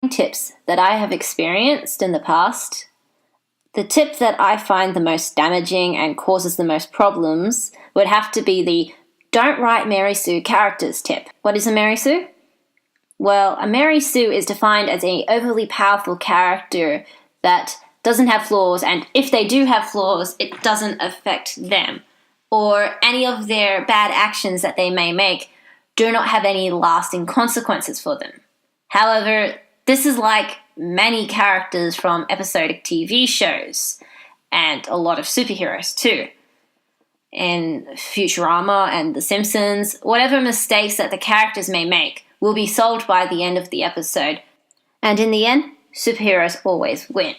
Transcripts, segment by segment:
tips that I have experienced in the past, the tip that I find the most damaging and causes the most problems would have to be the don't write Mary Sue characters tip. What is a Mary Sue? Well, a Mary Sue is defined as an overly powerful character that doesn't have flaws, and if they do have flaws, it doesn't affect them, or any of their bad actions that they may make do not have any lasting consequences for them. However, this is like many characters from episodic TV shows, and a lot of superheroes too. In Futurama and The Simpsons, whatever mistakes that the characters may make will be solved by the end of the episode, and in the end, superheroes always win.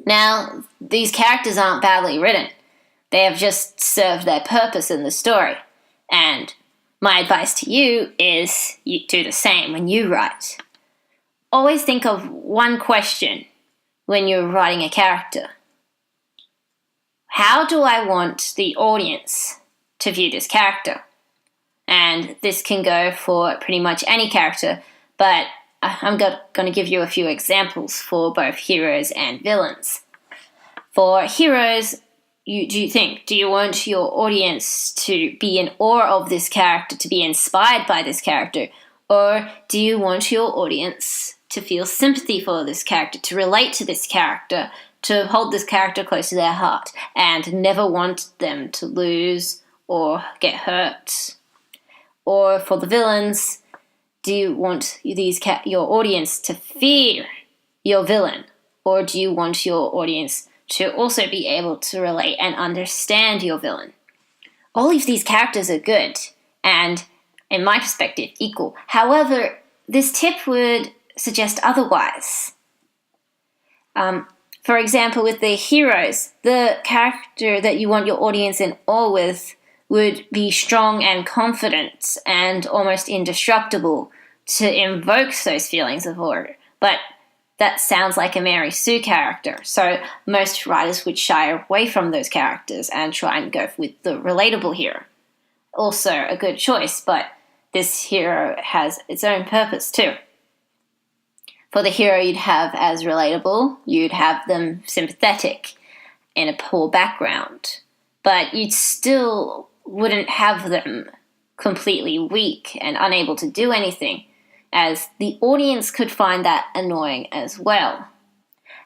Now, these characters aren't badly written. They have just served their purpose in the story, and my advice to you is you do the same when you write. Always think of one question when you're writing a character. How do I want the audience to view this character? And this can go for pretty much any character, but I'm going to give you a few examples for both heroes and villains. For heroes, do you want your audience to be in awe of this character, to be inspired by this character? Or do you want your audience to feel sympathy for this character, to relate to this character, to hold this character close to their heart, and never want them to lose or get hurt? Or for the villains, do you want your audience to fear your villain? Or do you want your audience to also be able to relate and understand your villain? All of these characters are good, and in my perspective, equal. However, this tip would suggest otherwise. For example, with the heroes, the character that you want your audience in awe with would be strong and confident and almost indestructible to invoke those feelings of awe. But that sounds like a Mary Sue character, so most writers would shy away from those characters and try and go with the relatable hero. Also a good choice, but this hero has its own purpose too. For the hero you'd have as relatable, you'd have them sympathetic in a poor background, but you'd still wouldn't have them completely weak and unable to do anything, as the audience could find that annoying as well.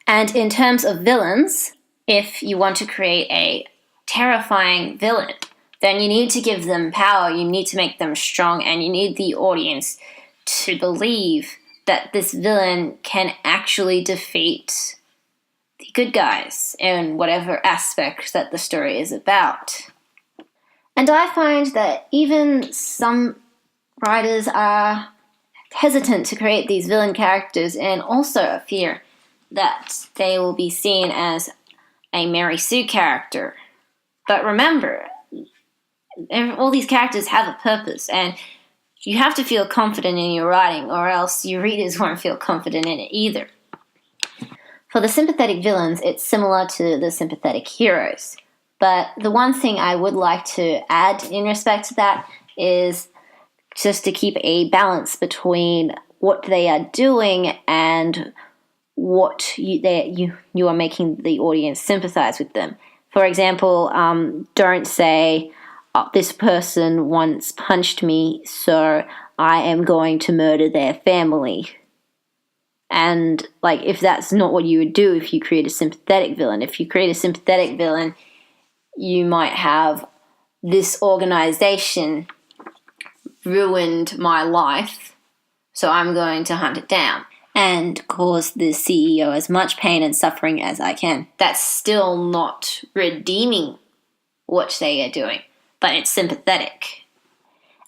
And in terms of villains, if you want to create a terrifying villain, then you need to give them power, you need to make them strong, and you need the audience to believe that this villain can actually defeat the good guys in whatever aspect that the story is about. And I find that even some writers are hesitant to create these villain characters and also fear that they will be seen as a Mary Sue character. But remember, all these characters have a purpose, and you have to feel confident in your writing, or else your readers won't feel confident in it either. For the sympathetic villains, it's similar to the sympathetic heroes. But the one thing I would like to add in respect to that is just to keep a balance between what they are doing and what you are making the audience sympathize with them. For example, don't say, this person once punched me, so I am going to murder their family. And if that's not what you would do if you create a sympathetic villain. If you create a sympathetic villain, you might have, this organization ruined my life, so I'm going to hunt it down and cause the CEO as much pain and suffering as I can. That's still not redeeming what they are doing, but it's sympathetic.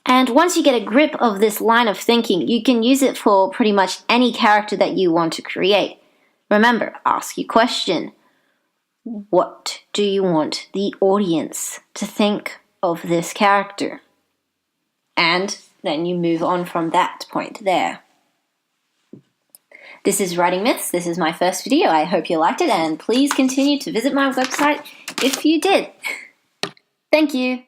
And once you get a grip of this line of thinking, you can use it for pretty much any character that you want to create. Remember, ask your question. What do you want the audience to think of this character? And then you move on from that point there. This is Writing Myths. This is my first video. I hope you liked it, and please continue to visit my website if you did. Thank you.